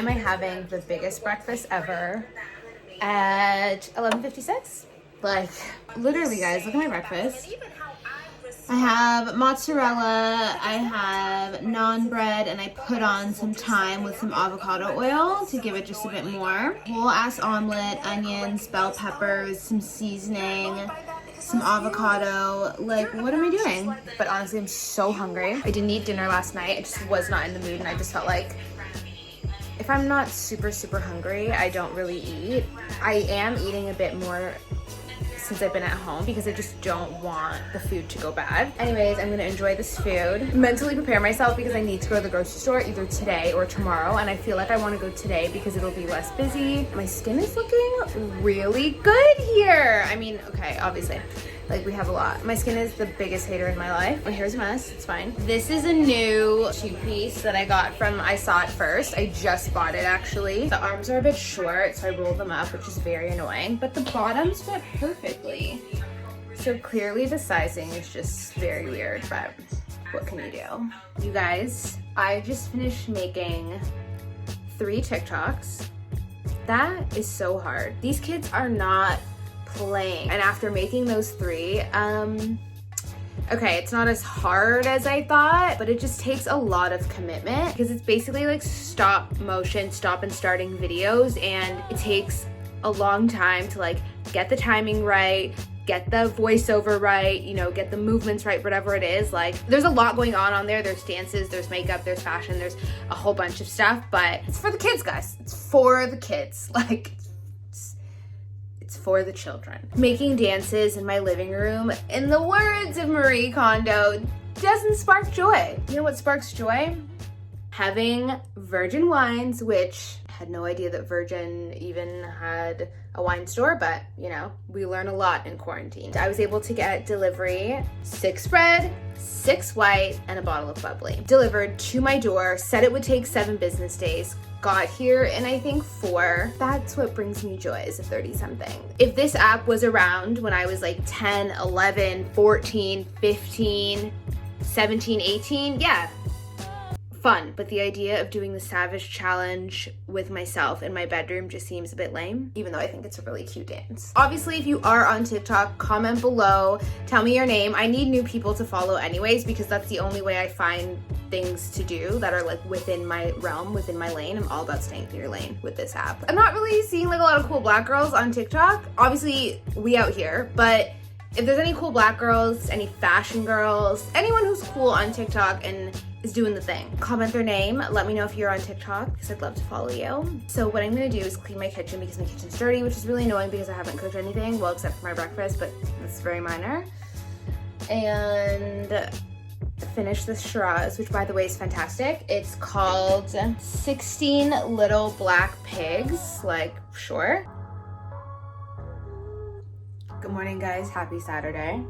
am I having the biggest breakfast ever at 11:56? Like, literally, guys, look at my breakfast. I have mozzarella, I have naan bread, and I put on some thyme with some avocado oil to give it just a bit more. Whole ass omelet, onions, bell peppers, some seasoning, some avocado. Like, what am I doing? But honestly, I'm so hungry. I didn't eat dinner last night. I just was not in the mood, and I just felt like if I'm not super hungry, I don't really eat. I am eating a bit more since I've been at home because I just don't want the food to go bad. Anyways, I'm gonna enjoy this food, mentally prepare myself because I need to go to the grocery store either today or tomorrow, and I feel like I want to go today because it'll be less busy. My skin is looking really good here. I mean, okay, obviously, like, we have a lot. My skin is the biggest hater in my life. My hair's a mess, it's fine. This is a new two-piece that I got from I Saw It First. I just bought it, actually. The arms are a bit short, so I rolled them up, which is very annoying, but the bottoms fit perfectly. So clearly the sizing is just very weird, but what can you do? You guys, I just finished making 3 TikToks. That is so hard. These kids are not playing, and after making those 3, okay, it's not as hard as I thought, but it just takes a lot of commitment because it's basically like stop motion, stop and starting videos, and it takes a long time to like get the timing right, get the voiceover right, you know, get the movements right, whatever it is. Like, there's a lot going on there. There's dances, there's makeup, there's fashion, there's a whole bunch of stuff, but it's for the kids, guys. It's for the kids. Like, it's for the children. Making dances in my living room, in the words of Marie Kondo, doesn't spark joy. You know what sparks joy? Having Virgin wines, which I had no idea that Virgin even had a wine store, but you know, we learn a lot in quarantine. I was able to get delivery, 6 red, 6 white, and a bottle of bubbly. Delivered to my door, said it would take 7 business days. Got here in I think 4. That's what brings me joy as a 30-something. If this app was around when I was like 10, 11, 14, 15, 17, 18, yeah, fun. But the idea of doing the Savage Challenge with myself in my bedroom just seems a bit lame, even though I think it's a really cute dance. Obviously, if you are on TikTok, comment below, tell me your name. I need new people to follow anyways, because that's the only way I find things to do that are like within my realm, within my lane. I'm all about staying in your lane with this app. I'm not really seeing like a lot of cool black girls on TikTok. Obviously, we out here, but if there's any cool black girls, any fashion girls, anyone who's cool on TikTok and is doing the thing, comment their name. Let me know if you're on TikTok because I'd love to follow you. So what I'm gonna do is clean my kitchen because my kitchen's dirty, which is really annoying because I haven't cooked anything, well, except for my breakfast, but that's very minor. And finish this Shiraz, which by the way is fantastic. It's called 16 Little Black Pigs, like, sure. Good morning, guys. Happy Saturday.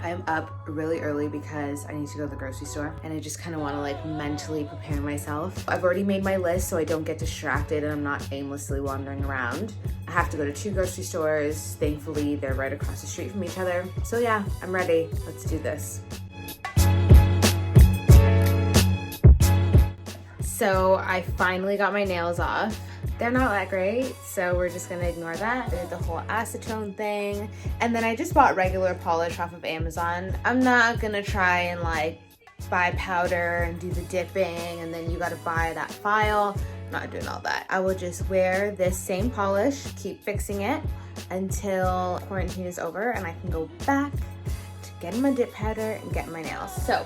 I'm up really early because I need to go to the grocery store and I just kind of want to like mentally prepare myself. I've already made my list so I don't get distracted and I'm not aimlessly wandering around. I have to go to 2 grocery stores. Thankfully, they're right across the street from each other. So yeah, I'm ready. Let's do this. So I finally got my nails off. They're not that great, so we're just gonna ignore that. I did the whole acetone thing, and then I just bought regular polish off of Amazon. I'm not gonna try and like buy powder and do the dipping, and then you gotta buy that file. I'm not doing all that. I will just wear this same polish, keep fixing it until quarantine is over, and I can go back to getting my dip powder and getting my nails. So.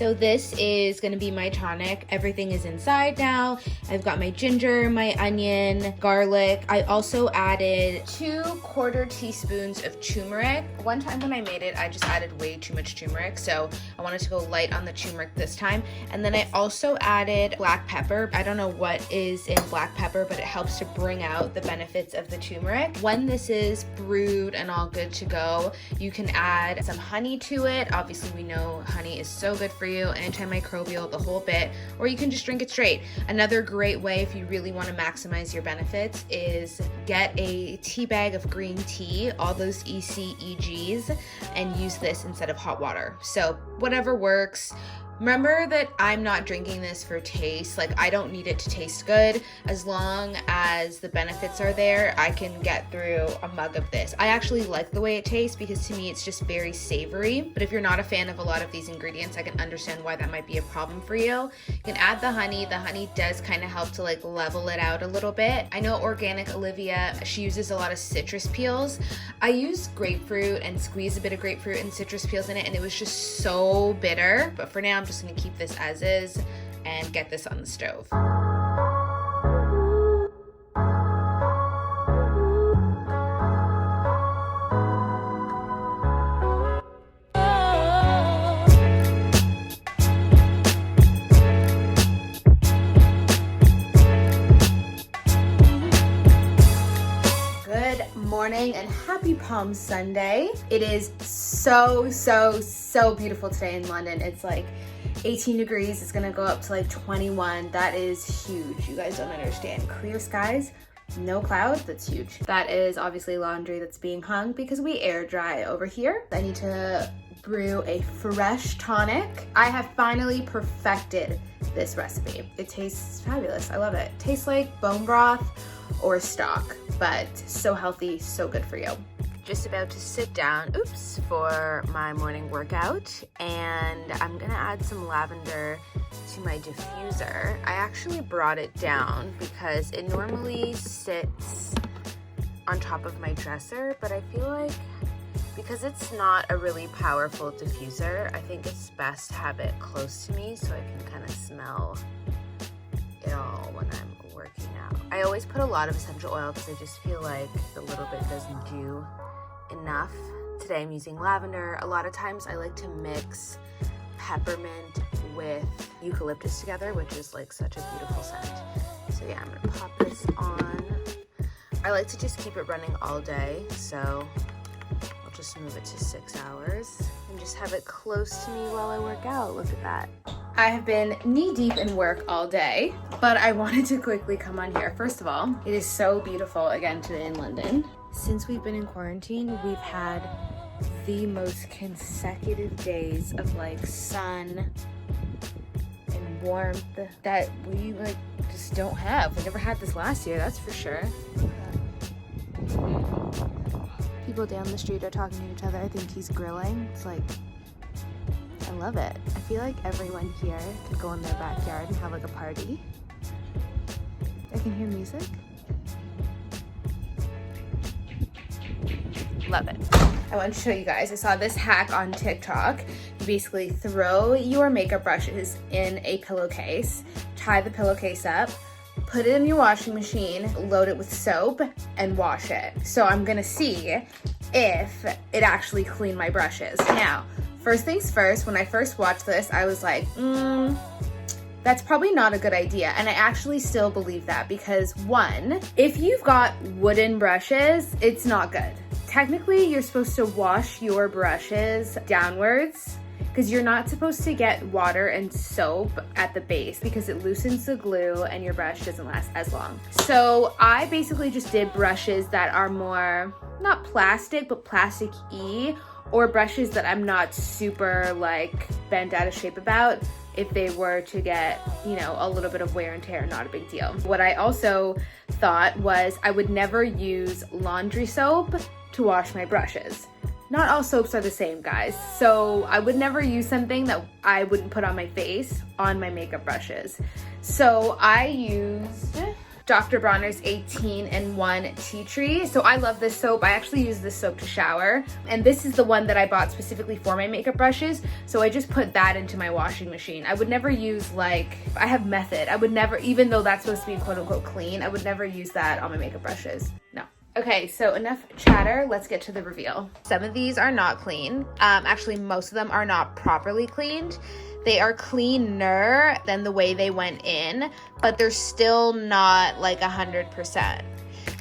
So this is gonna be my tonic. Everything is inside now. I've got my ginger, my onion, garlic. I also added 2/4 teaspoons of turmeric. One time when I made it, I just added way too much turmeric, so I wanted to go light on the turmeric this time. And then I also added black pepper. I don't know what is in black pepper, but it helps to bring out the benefits of the turmeric. When this is brewed and all good to go, you can add some honey to it. Obviously, we know honey is so good for you, antimicrobial, the whole bit, or you can just drink it straight. Another great way, if you really want to maximize your benefits, is get a tea bag of green tea, all those ECEGs, and use this instead of hot water. So whatever works. Remember that I'm not drinking this for taste. Like, I don't need it to taste good. As long as the benefits are there, I can get through a mug of this. I actually like the way it tastes because to me it's just very savory. But if you're not a fan of a lot of these ingredients, I can understand why that might be a problem for you. You can add the honey. The honey does kind of help to like level it out a little bit. I know Organic Olivia, she uses a lot of citrus peels. I used grapefruit and squeezed a bit of grapefruit and citrus peels in it, and it was just so bitter. But for now, I'm just gonna keep this as is and get this on the stove. Good morning and happy Palm Sunday. It is so beautiful today in London. It's like 18 degrees. It's gonna go up to like 21. That is huge. You guys don't understand. Clear skies, no clouds, that's huge. That is obviously laundry that's being hung because we air dry over here. I need to brew a fresh tonic. I have finally perfected this recipe. It tastes fabulous. I love it. It tastes like bone broth or stock, but so healthy, so good for you. Just about to sit down, for my morning workout, and I'm gonna add some lavender to my diffuser. I actually brought it down because it normally sits on top of my dresser, but I feel like because it's not a really powerful diffuser, I think it's best to have it close to me so I can kind of smell it all when I'm working out. I always put a lot of essential oil because I just feel like a little bit doesn't do enough. Today I'm using lavender. A lot of times I like to mix peppermint with eucalyptus together, which is like such a beautiful scent. So yeah, I'm gonna pop this on. I like to just keep it running all day, so I'll just move it to 6 hours and just have it close to me while I work out. Look at that. I have been knee deep in work all day, but I wanted to quickly come on here. First of all, it is so beautiful again today in London. Since we've been in quarantine, we've had the most consecutive days of like sun and warmth that we like just don't have. We never had this last year, that's for sure. People down the street are talking to each other. I think he's grilling. It's like, I love it. I feel like everyone here could go in their backyard and have like a party. I can hear music. Love it. I want to show you guys. I saw this hack on TikTok. You basically throw your makeup brushes in a pillowcase, tie the pillowcase up, put it in your washing machine, load it with soap, and wash it. So I'm gonna see if it actually cleaned my brushes. Now, first things first, when I first watched this, I was like, that's probably not a good idea. And I actually still believe that because one, if you've got wooden brushes, it's not good. Technically, you're supposed to wash your brushes downwards because you're not supposed to get water and soap at the base because it loosens the glue and your brush doesn't last as long. So I basically just did brushes that are more, not plastic, but plastic-y, or brushes that I'm not super like bent out of shape about. If they were to get, you know, a little bit of wear and tear, not a big deal. What I also thought was I would never use laundry soap to wash my brushes. Not all soaps are the same, guys. So I would never use something that I wouldn't put on my face on my makeup brushes. So I used Dr. Bronner's 18-in-1 Tea Tree. So I love this soap. I actually use this soap to shower. And this is the one that I bought specifically for my makeup brushes. So I just put that into my washing machine. I would never use like, I have Method. I would never, even though that's supposed to be quote unquote clean, I would never use that on my makeup brushes. No. Okay, so enough chatter, let's get to the reveal. Some of these are not clean. Actually, most of them are not properly cleaned. They are cleaner than the way they went in, but they're still not like 100%.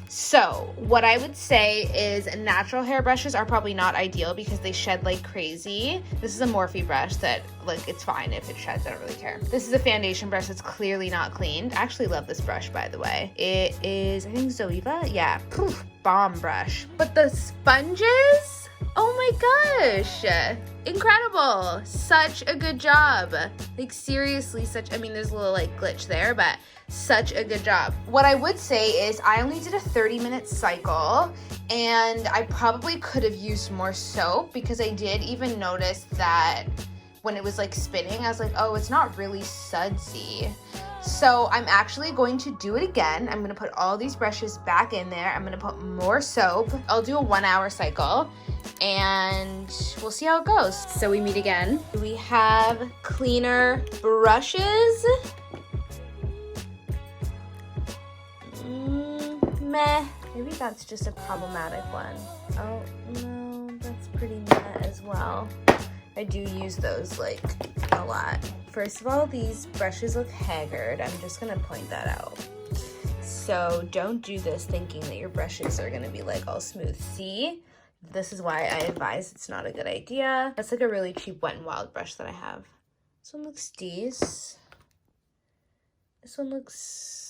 So what I would say is natural hair brushes are probably not ideal because they shed like crazy. This is a Morphe brush that like, it's fine if it sheds, I don't really care. This is a foundation brush that's clearly not cleaned. I actually love this brush, by the way. It is, I think Zoeva, yeah, poof, bomb brush. But the sponges, oh my gosh, incredible. Such a good job. Like seriously, I mean, there's a little like glitch there, but such a good job. What I would say is I only did a 30-minute cycle and I probably could have used more soap because I did even notice that when it was like spinning, I was like, oh, it's not really sudsy. So I'm actually going to do it again. I'm gonna put all these brushes back in there. I'm gonna put more soap. I'll do a 1-hour cycle and we'll see how it goes. So we meet again. We have cleaner brushes. Meh. Maybe that's just a problematic one. Oh no, that's pretty meh as well. I do use those like a lot. First of all, these brushes look haggard. I'm just gonna point that out. So don't do this thinking that your brushes are gonna be like all smooth. See? This is why I advise it's not a good idea. That's like a really cheap Wet n Wild brush that I have. This one looks decent. This one looks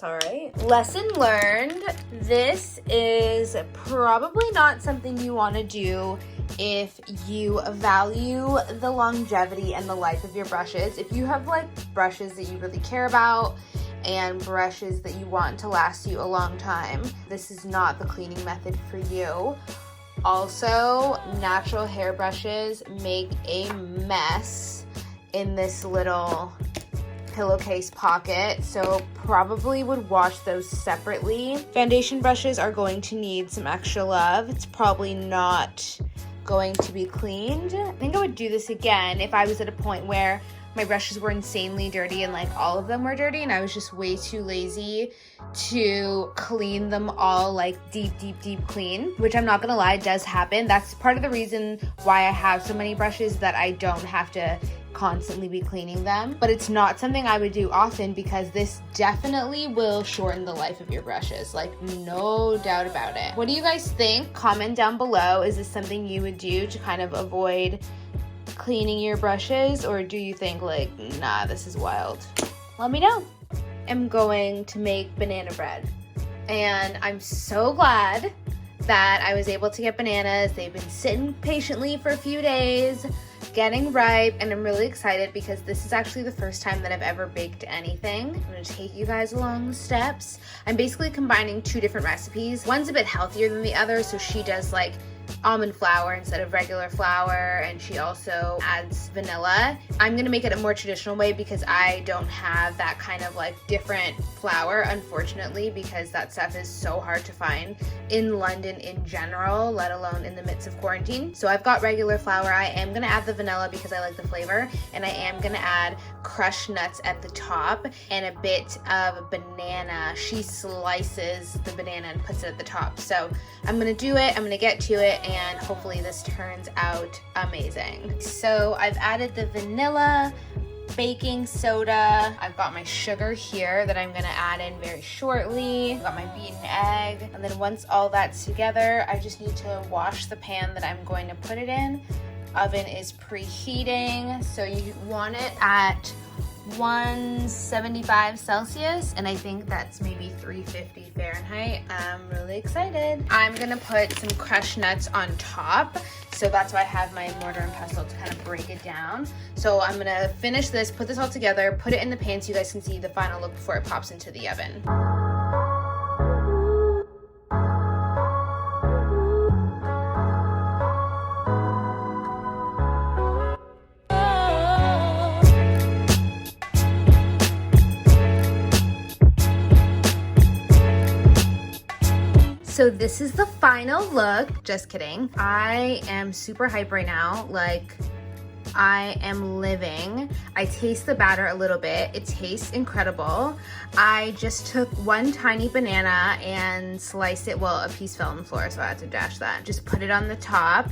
all right. Lesson learned. This is probably not something you want to do if you value the longevity and the life of your brushes. If you have like brushes that you really care about and brushes that you want to last you a long time, this is not the cleaning method for you. Also, natural hair brushes make a mess in this little pillowcase pocket, so probably would wash those separately. Foundation brushes are going to need some extra love. It's probably not going to be cleaned. I think I would do this again if I was at a point where my brushes were insanely dirty and like all of them were dirty and I was just way too lazy to clean them all like deep clean, which I'm not gonna lie, does happen. That's part of the reason why I have so many brushes, that I don't have to constantly be cleaning them. But it's not something I would do often because this definitely will shorten the life of your brushes, like no doubt about it. What do you guys think? Comment down below. Is this something you would do to kind of avoid cleaning your brushes, or do you think like, nah, this is wild? Let me know. I'm going to make banana bread and I'm so glad that I was able to get bananas. They've been sitting patiently for a few days, getting ripe, and I'm really excited because this is actually the first time that I've ever baked anything. I'm gonna take you guys along the steps. I'm basically combining two different recipes. One's a bit healthier than the other, so she does like almond flour instead of regular flour, and she also adds vanilla. I'm gonna make it a more traditional way because I don't have that kind of like different flour, unfortunately, because that stuff is so hard to find in London in general, let alone in the midst of quarantine. So I've got regular flour. I am gonna add the vanilla because I like the flavor, and I am gonna add crushed nuts at the top and a bit of banana. She slices the banana and puts it at the top. So I'm gonna do it, I'm gonna get to it, and hopefully this turns out amazing. So I've added the vanilla, baking soda. I've got my sugar here that I'm gonna add in very shortly. I've got my beaten egg. And then once all that's together, I just need to wash the pan that I'm going to put it in. Oven is preheating, so you want it at 175 Celsius, and I think that's maybe 350 Fahrenheit. I'm really excited. I'm gonna put some crushed nuts on top, so that's why I have my mortar and pestle to kind of break it down. So I'm gonna finish this, put this all together, put it in the pan so you guys can see the final look before it pops into the oven. So this is the final look. Just kidding. I am super hype right now. Like, I am living. I taste the batter a little bit. It tastes incredible. I just took one tiny banana and sliced it. Well, a piece fell on the floor, so I had to dash that. Just put it on the top,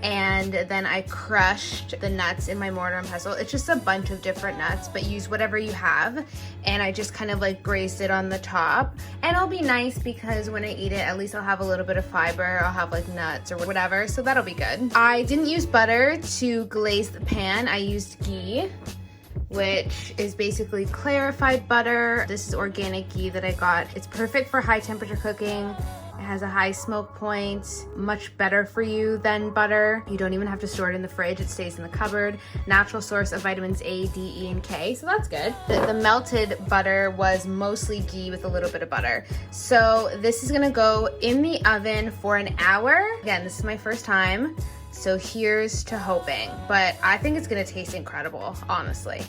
and then I crushed the nuts in my mortar and pestle. It's just a bunch of different nuts, but use whatever you have. And I just kind of like grazed it on the top. And it'll be nice because when I eat it, at least I'll have a little bit of fiber. I'll have like nuts or whatever, so that'll be good. I didn't use butter to glaze the pan. I used ghee, which is basically clarified butter. This is organic ghee that I got. It's perfect for high temperature cooking. It has a high smoke point, much better for you than butter. You don't even have to store it in the fridge. It stays in the cupboard. Natural source of vitamins A, D, E, and K, so that's good. The melted butter was mostly ghee with a little bit of butter. So this is gonna go in the oven for an hour. Again, this is my first time, so here's to hoping. But I think it's gonna taste incredible, honestly.